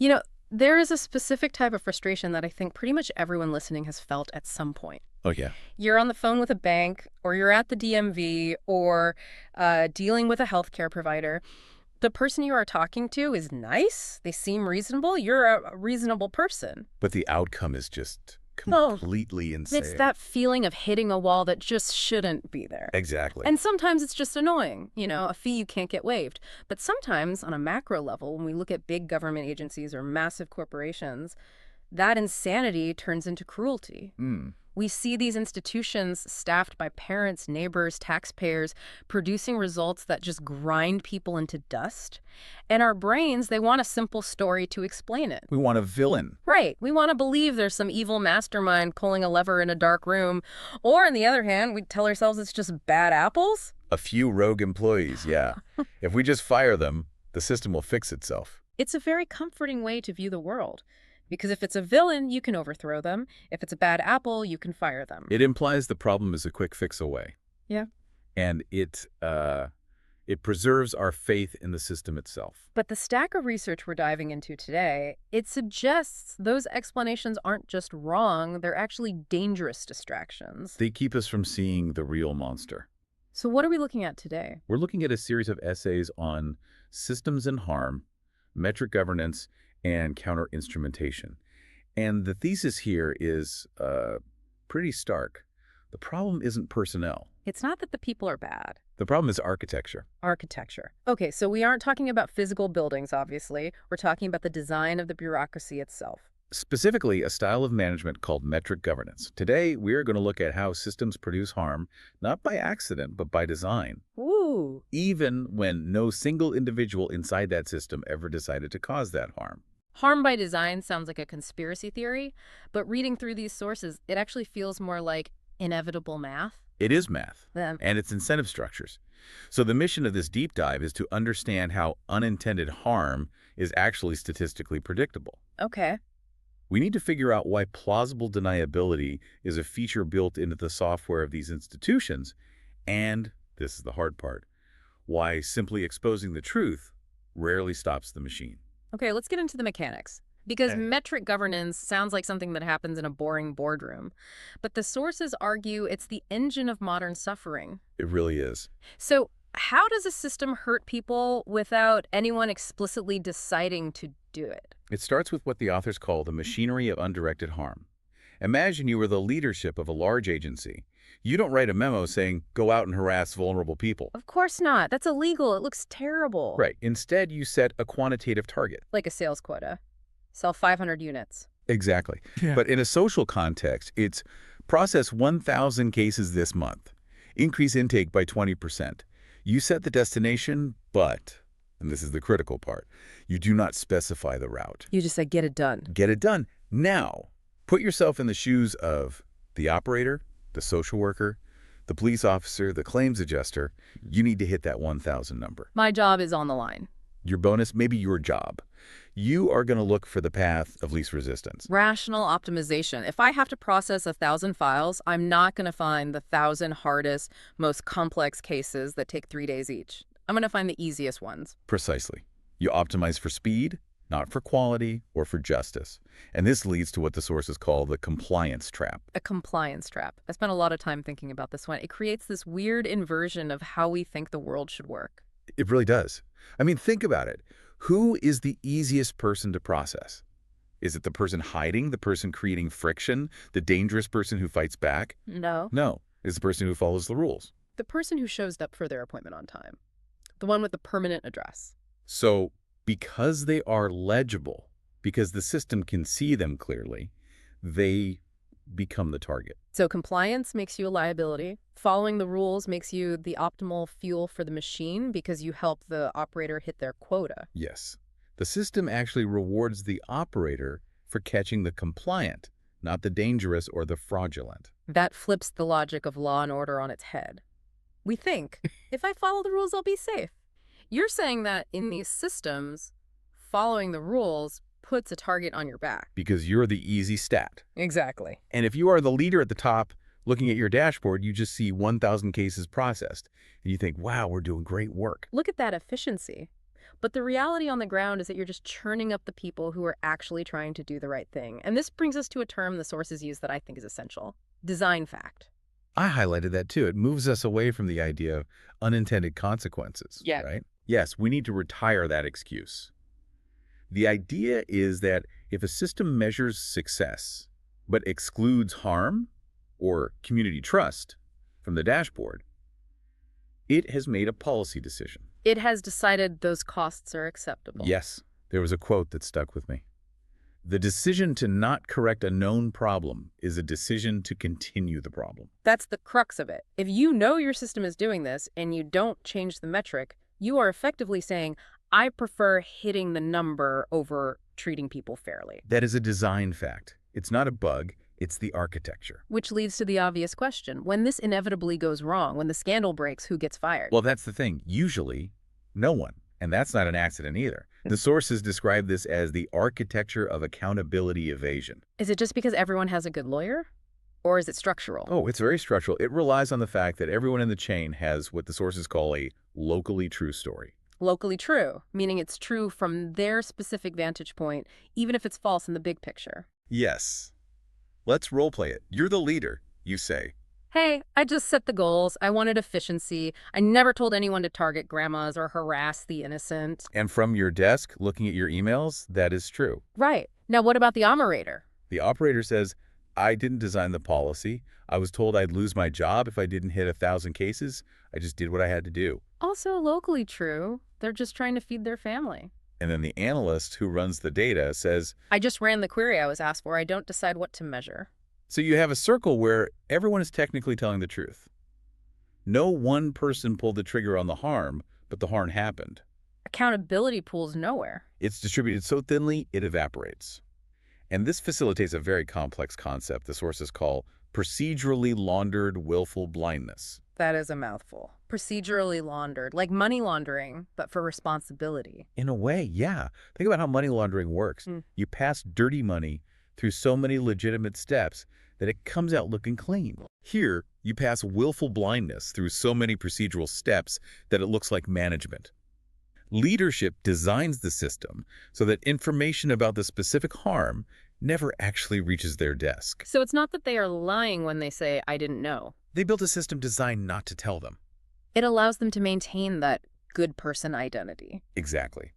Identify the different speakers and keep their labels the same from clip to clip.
Speaker 1: You know, there is a specific type of frustration that I think pretty much everyone listening has felt at some point.
Speaker 2: Oh, yeah.
Speaker 1: You're on the phone with a bank, or you're at the DMV, or dealing with a healthcare provider. The person you are talking to is nice. They seem reasonable. You're a reasonable person.
Speaker 2: But the outcome is just
Speaker 1: Oh,
Speaker 2: completely
Speaker 1: it's
Speaker 2: insane.
Speaker 1: that feeling of hitting a wall that just shouldn't be there.
Speaker 2: Exactly.
Speaker 1: And sometimes it's just annoying, a fee you can't get waived. But sometimes, on a macro level, when we look at big government agencies or massive corporations, that insanity turns into cruelty.
Speaker 2: Mm.
Speaker 1: We see these institutions staffed by parents, neighbors, taxpayers, producing results that just grind people into dust. And our brains, they want a simple story to explain it.
Speaker 2: We want a villain.
Speaker 1: Right. We want to believe there's some evil mastermind pulling a lever in a dark room. Or, on the other hand, we tell ourselves it's just bad apples.
Speaker 2: A few rogue employees, yeah. If we just fire them, the system will fix itself.
Speaker 1: It's a very comforting way to view the world. Because if it's a villain, you can overthrow them. If it's a bad apple, you can fire them.
Speaker 2: It implies the problem is a quick fix away.
Speaker 1: Yeah.
Speaker 2: And it preserves our faith in the system itself.
Speaker 1: But the stack of research we're diving into today, it suggests those explanations aren't just wrong, they're actually dangerous distractions.
Speaker 2: They keep us from seeing the real monster.
Speaker 1: So what are we looking at today?
Speaker 2: We're looking at a series of essays on systems and harm, metric governance, and counter-instrumentation. And the thesis here is pretty stark. The problem isn't personnel.
Speaker 1: It's not that the people are bad.
Speaker 2: The problem is architecture.
Speaker 1: Architecture. Okay, so we aren't talking about physical buildings, obviously. We're talking about the design of the bureaucracy itself.
Speaker 2: Specifically, a style of management called metric governance. Today, we're going to look at how systems produce harm, not by accident, but by design.
Speaker 1: Ooh.
Speaker 2: Even when no single individual inside that system ever decided to cause that harm.
Speaker 1: Harm by design sounds like a conspiracy theory, but reading through these sources, it actually feels more like inevitable math.
Speaker 2: It is math,
Speaker 1: Then,
Speaker 2: and it's incentive structures. So the mission of this deep dive is to understand how unintended harm is actually statistically predictable.
Speaker 1: okay.
Speaker 2: We need to figure out why plausible deniability is a feature built into the software of these institutions, and, this is the hard part, why simply exposing the truth rarely stops the machine.
Speaker 1: Okay, let's get into the mechanics. Because
Speaker 2: Okay.
Speaker 1: metric governance sounds like something that happens in a boring boardroom. But the sources argue it's the engine of modern suffering.
Speaker 2: It really is.
Speaker 1: So how does a system hurt people without anyone explicitly deciding to do it?
Speaker 2: It starts with what the authors call the machinery of undirected harm. Imagine you were the leadership of a large agency. You don't write a memo saying, go out and harass vulnerable people.
Speaker 1: Of course not. That's illegal. It looks terrible.
Speaker 2: Right. Instead, you set a quantitative target.
Speaker 1: Like a sales quota. Sell 500 units.
Speaker 2: Exactly.
Speaker 3: Yeah.
Speaker 2: But in a social context, it's process 1,000 cases this month. Increase intake by 20%. You set the destination, but, and this is the critical part, you do not specify the route.
Speaker 1: You just say, get it done.
Speaker 2: Get it done. Now, put yourself in the shoes of the operator, the social worker, the police officer, the claims adjuster. You need to hit that 1,000 number.
Speaker 1: My job is on the line.
Speaker 2: Your bonus, maybe your job. You are going to look for the path of least resistance.
Speaker 1: Rational optimization. If I have to process 1,000 files, I'm not going to find the 1,000 hardest, most complex cases that take 3 days each. I'm going to find the easiest ones.
Speaker 2: Precisely. You optimize for speed, not for quality or for justice. And this leads to what the sources call the compliance trap.
Speaker 1: A compliance trap. I spent a lot of time thinking about this one. It creates this weird inversion of how we think the world should work.
Speaker 2: It really does. I mean, think about it. Who is the easiest person to process? Is it the person hiding, the person creating friction, the dangerous person who fights back?
Speaker 1: No.
Speaker 2: No, it's the person who follows the rules.
Speaker 1: The person who shows up for their appointment on time. The one with the permanent address.
Speaker 2: So because they are legible, because the system can see them clearly, they become the target.
Speaker 1: So compliance makes you a liability. Following the rules makes you the optimal fuel for the machine because you help the operator hit their quota.
Speaker 2: Yes. The system actually rewards the operator for catching the compliant, not the dangerous or the fraudulent.
Speaker 1: That flips the logic of law and order on its head. We think, if I follow the rules, I'll be safe. You're saying that in these systems, following the rules puts a target on your back.
Speaker 2: Because you're the easy stat.
Speaker 1: Exactly.
Speaker 2: And if you are the leader at the top, looking at your dashboard, you just see 1,000 cases processed. And you think, wow, we're doing great work.
Speaker 1: Look at that efficiency. But the reality on the ground is that you're just churning up the people who are actually trying to do the right thing. And this brings us to a term the sources use that I think is essential: design fact.
Speaker 2: I highlighted that too. It moves us away from the idea of unintended consequences,
Speaker 1: Yeah.
Speaker 2: right? Yes, we need to retire that excuse. The idea is that if a system measures success but excludes harm or community trust from the dashboard, it has made a policy decision.
Speaker 1: It has decided those costs are acceptable.
Speaker 2: Yes, there was a quote that stuck with me. The decision to not correct a known problem is a decision to continue the problem.
Speaker 1: That's the crux of it. If you know your system is doing this and you don't change the metric, you are effectively saying, I prefer hitting the number over treating people fairly.
Speaker 2: That is a design fact. It's not a bug, it's the architecture.
Speaker 1: Which leads to the obvious question. When this inevitably goes wrong, when the scandal breaks, who gets fired?
Speaker 2: Well, that's the thing. Usually, no one. And that's not an accident either. The sources describe this as the architecture of accountability evasion.
Speaker 1: Is it just because everyone has a good lawyer? Or is it structural?
Speaker 2: Oh, it's very structural. It relies on the fact that everyone in the chain has what the sources call a locally true story.
Speaker 1: Locally true, meaning it's true from their specific vantage point, even if it's false in the big picture.
Speaker 2: Yes. Let's role play it. You're the leader, you say.
Speaker 1: Hey, I just set the goals. I wanted efficiency. I never told anyone to target grandmas or harass the innocent.
Speaker 2: And from your desk, looking at your emails, that is true.
Speaker 1: Right. Now what about the operator?
Speaker 2: The operator says, I didn't design the policy. I was told I'd lose my job if I didn't hit 1,000 cases. I just did what I had to do.
Speaker 1: Also locally true. They're just trying to feed their family.
Speaker 2: And then the analyst who runs the data says,
Speaker 1: I just ran the query I was asked for. I don't decide what to measure.
Speaker 2: so you have a circle where everyone is technically telling the truth. No one person pulled the trigger on the harm, but the harm happened.
Speaker 1: Accountability pools nowhere.
Speaker 2: It's distributed so thinly, it evaporates. And this facilitates a very complex concept the sources call procedurally laundered willful blindness.
Speaker 1: That is a mouthful. Procedurally laundered, like money laundering, but for responsibility.
Speaker 2: In a way, yeah. Think about how money laundering works. You pass dirty money through so many legitimate steps that it comes out looking clean. Here, you pass willful blindness through so many procedural steps that it looks like management. Leadership designs the system so that information about the specific harm never actually reaches their desk.
Speaker 1: So it's not that they are lying when they say, I didn't know.
Speaker 2: They built a system designed not to tell them.
Speaker 1: It allows them to maintain that good person identity.
Speaker 2: Exactly.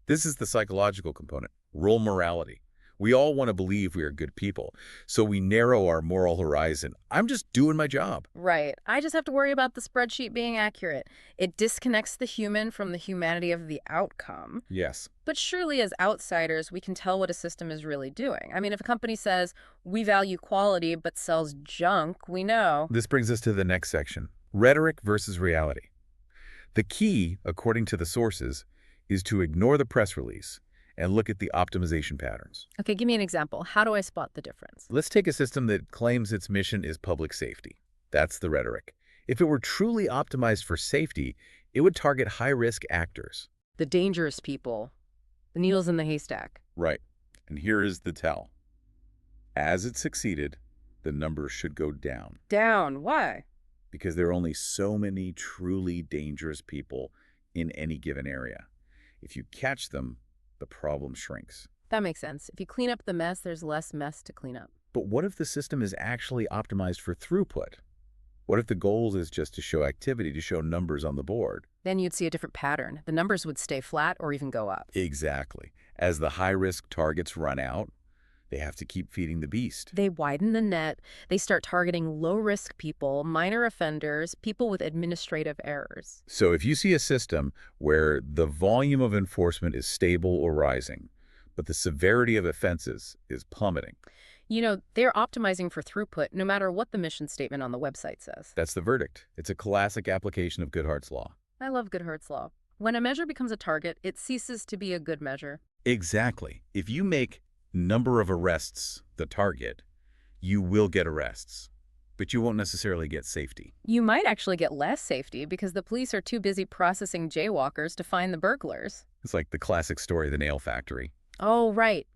Speaker 2: This is the psychological component, role morality. We all want to believe we are good people, so we narrow our moral horizon. I'm just doing my job.
Speaker 1: Right. I just have to worry about the spreadsheet being accurate. It disconnects the human from the humanity of the outcome.
Speaker 2: Yes.
Speaker 1: But surely as outsiders, we can tell what a system is really doing. I mean, if a company says, we value quality but sells junk, we know.
Speaker 2: This brings us to the next section, rhetoric versus reality. The key, according to the sources, is to ignore the press release and look at the optimization patterns.
Speaker 1: Okay, give me an example. How do I spot the difference?
Speaker 2: Let's take a system that claims its mission is public safety. That's the rhetoric. If it were truly optimized for safety, it would target high-risk actors.
Speaker 1: The dangerous people. The needles in the haystack.
Speaker 2: Right. And here is the tell. As it succeeded, the numbers should go down.
Speaker 1: Down. Why?
Speaker 2: Because there are only so many truly dangerous people in any given area. If you catch them, the problem shrinks.
Speaker 1: That makes sense. If you clean up the mess, there's less mess to clean up.
Speaker 2: But what if the system is actually optimized for throughput? What if the goal is just to show activity, to show numbers on the board?
Speaker 1: Then you'd see a different pattern. The numbers would stay flat or even go up.
Speaker 2: Exactly. As the high-risk targets run out, they have to keep feeding the beast.
Speaker 1: They widen the net. They start targeting low-risk people, minor offenders, people with administrative errors.
Speaker 2: So if you see a system where the volume of enforcement is stable or rising, but the severity of offenses is plummeting,
Speaker 1: you know, they're optimizing for throughput no matter what the mission statement on the website says.
Speaker 2: that's the verdict. It's a classic application of Goodhart's law.
Speaker 1: I love Goodhart's law. When a measure becomes a target, it ceases to be a good measure.
Speaker 2: Exactly. If you make number of arrests the target, you will get arrests, but you won't necessarily get safety.
Speaker 1: You might actually get less safety because the police are too busy processing jaywalkers to find the burglars.
Speaker 2: It's like the classic story of the nail factory.
Speaker 1: Oh, right.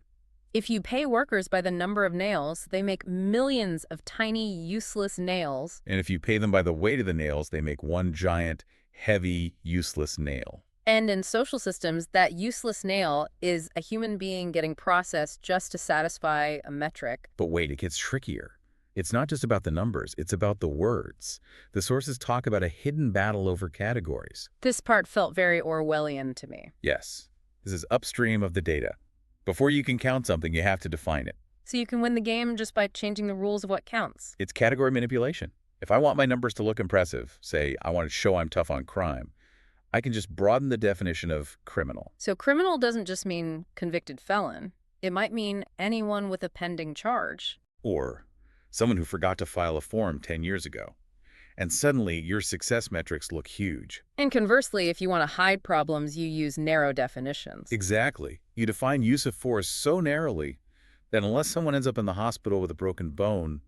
Speaker 1: If you pay workers by the number of nails, they make millions of tiny, useless nails.
Speaker 2: And if you pay them by the weight of the nails, they make one giant, heavy, useless nail.
Speaker 1: And in social systems, that useless nail is a human being getting processed just to satisfy a metric.
Speaker 2: But wait, it gets trickier. It's not just about the numbers, it's about the words. The sources talk about a hidden battle over categories.
Speaker 1: This part felt very Orwellian to me.
Speaker 2: Yes, this is upstream of the data. Before you can count something, you have to define it.
Speaker 1: So you can win the game just by changing the rules of what counts.
Speaker 2: It's category manipulation. If I want my numbers to look impressive, say I want to show I'm tough on crime, I can just broaden the definition of criminal.
Speaker 1: So criminal doesn't just mean convicted felon. It might mean anyone with a pending charge.
Speaker 2: Or someone who forgot to file a form 10 years ago. And suddenly, your success metrics look huge.
Speaker 1: And conversely, if you want to hide problems, you use narrow definitions.
Speaker 2: Exactly. You define use of force so narrowly that unless someone ends up in the hospital with a broken bone,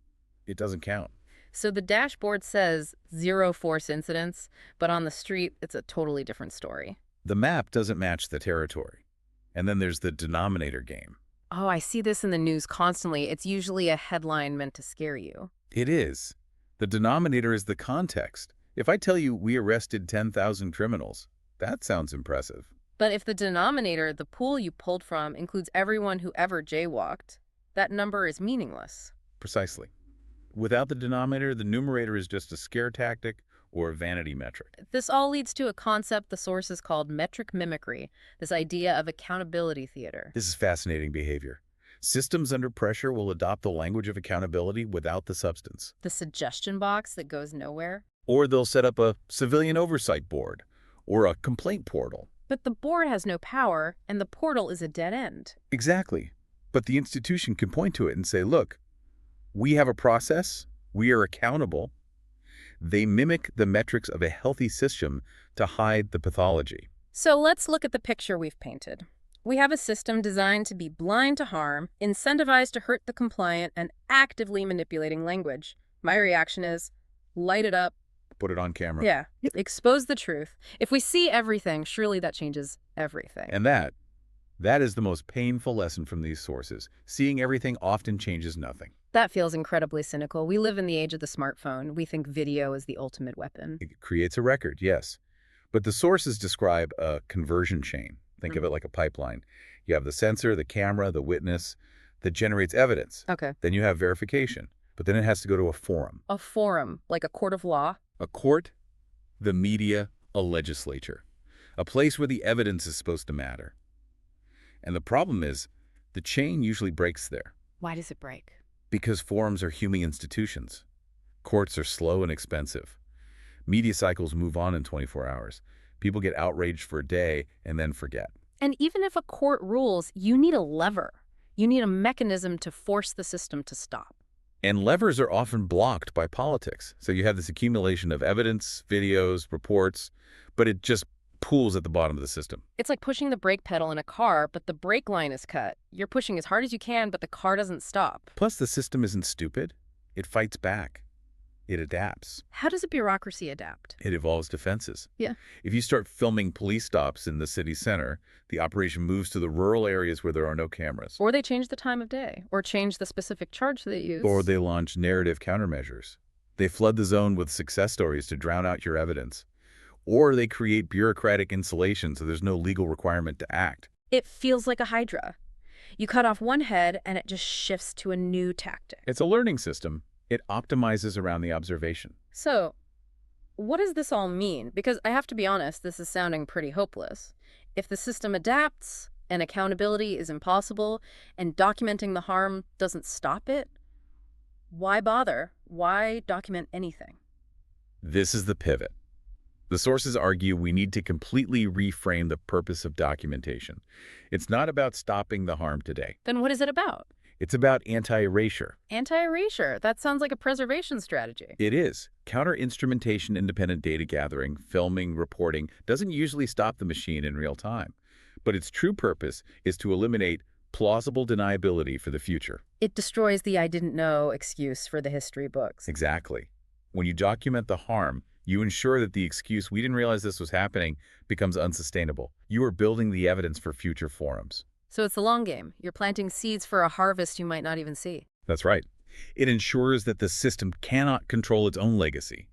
Speaker 2: it doesn't count.
Speaker 1: So the dashboard says 0 force incidents, but on the street, it's a totally different story.
Speaker 2: The map doesn't match the territory. And then there's the denominator game.
Speaker 1: Oh, I see this in the news constantly. It's usually a headline meant to scare you.
Speaker 2: It is. The denominator is the context. If I tell you we arrested 10,000 criminals, that sounds impressive.
Speaker 1: But if the denominator, the pool you pulled from, includes everyone who ever jaywalked, that number is meaningless.
Speaker 2: Precisely. Without the denominator, the numerator is just a scare tactic or a vanity metric.
Speaker 1: This all leads to a concept the sources called metric mimicry, this idea of accountability theater.
Speaker 2: This is fascinating behavior. Systems under pressure will adopt the language of accountability without the substance.
Speaker 1: The suggestion box that goes nowhere.
Speaker 2: Or they'll set up a civilian oversight board or a complaint portal.
Speaker 1: But the board has no power, and the portal is a dead end.
Speaker 2: Exactly. But the institution can point to it and say, look, we have a process, we are accountable. They mimic the metrics of a healthy system to hide the pathology.
Speaker 1: So let's look at the picture we've painted. We have a system designed to be blind to harm, incentivized to hurt the compliant, and actively manipulating language. My reaction is, light it up.
Speaker 2: Put it on camera.
Speaker 1: Yeah, expose the truth. If we see everything, surely that changes everything.
Speaker 2: And that is the most painful lesson from these sources. Seeing everything often changes nothing.
Speaker 1: That feels incredibly cynical. We live in the age of the smartphone. We think video is the ultimate weapon.
Speaker 2: It creates a record, yes. But the sources describe a conversion chain. Think of it like a pipeline. You have the sensor, the camera, the witness that generates evidence.
Speaker 1: Okay.
Speaker 2: Then you have verification. But then it has to go to a forum.
Speaker 1: A forum, like a court of law?
Speaker 2: A court, the media, a legislature. A place where the evidence is supposed to matter. And the problem is, the chain usually breaks there.
Speaker 1: Why does it break?
Speaker 2: Because forums are human institutions. Courts are slow and expensive. Media cycles move on in 24 hours. People get outraged for a day and then forget.
Speaker 1: And even if a court rules, you need a lever. You need a mechanism to force the system to stop.
Speaker 2: And levers are often blocked by politics. So you have this accumulation of evidence, videos, reports, but it just pools at the bottom of the system.
Speaker 1: It's like pushing the brake pedal in a car, but the brake line is cut. You're pushing as hard as you can, but the car doesn't stop.
Speaker 2: Plus, the system isn't stupid. It fights back. It adapts.
Speaker 1: How does a bureaucracy adapt?
Speaker 2: It evolves defenses.
Speaker 1: Yeah.
Speaker 2: If you start filming police stops in the city center, the operation moves to the rural areas where there are no cameras.
Speaker 1: Or they change the time of day, or change the specific charge they use.
Speaker 2: Or they launch narrative countermeasures. They flood the zone with success stories to drown out your evidence. Or they create bureaucratic insulation so there's no legal requirement to act.
Speaker 1: It feels like a hydra. You cut off one head and it just shifts to a new tactic.
Speaker 2: It's a learning system. It optimizes around the observation.
Speaker 1: So, what does this all mean? Because I have to be honest, this is sounding pretty hopeless. If the system adapts and accountability is impossible and documenting the harm doesn't stop it, why bother? Why document anything?
Speaker 2: This is the pivot. The sources argue we need to completely reframe the purpose of documentation. It's not about stopping the harm today.
Speaker 1: Then what is it about?
Speaker 2: It's about anti-erasure.
Speaker 1: Anti-erasure. That sounds like a preservation strategy.
Speaker 2: It is. Counter-instrumentation independent data gathering, filming, reporting doesn't usually stop the machine in real time. But its true purpose is to eliminate plausible deniability for the future.
Speaker 1: It destroys the I didn't know excuse for the history books.
Speaker 2: Exactly. When you document the harm, you ensure that the excuse "we didn't realize this was happening" becomes unsustainable. You are building the evidence for future forums.
Speaker 1: So it's the long game. You're planting seeds for a harvest you might not even see.
Speaker 2: That's right. It ensures that the system cannot control its own legacy.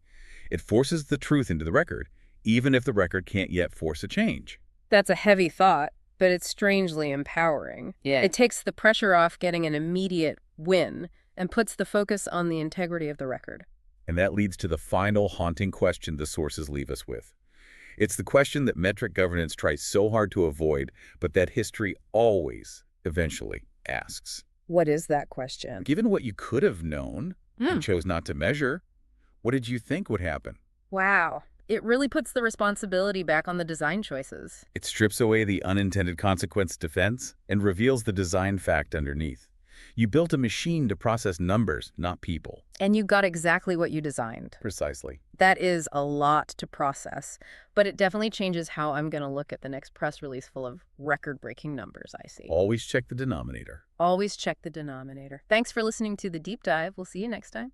Speaker 2: It forces the truth into the record, even if the record can't yet force a change.
Speaker 1: That's a heavy thought, but it's strangely empowering.
Speaker 3: Yeah.
Speaker 1: It takes the pressure off getting an immediate win and puts the focus on the integrity of the record.
Speaker 2: And that leads to the final haunting question the sources leave us with. It's the question that metric governance tries so hard to avoid, but that history always, eventually, asks.
Speaker 1: What is that question?
Speaker 2: Given what you could have known and chose not to measure, what did you think would happen?
Speaker 1: Wow. It really puts the responsibility back on the design choices.
Speaker 2: It strips away the unintended consequence defense and reveals the design fact underneath. You built a machine to process numbers, not people.
Speaker 1: And you got exactly what you designed.
Speaker 2: Precisely.
Speaker 1: That is a lot to process, but it definitely changes how I'm going to look at the next press release full of record-breaking numbers I see.
Speaker 2: Always check the denominator.
Speaker 1: Always check the denominator. Thanks for listening to The Deep Dive. We'll see you next time.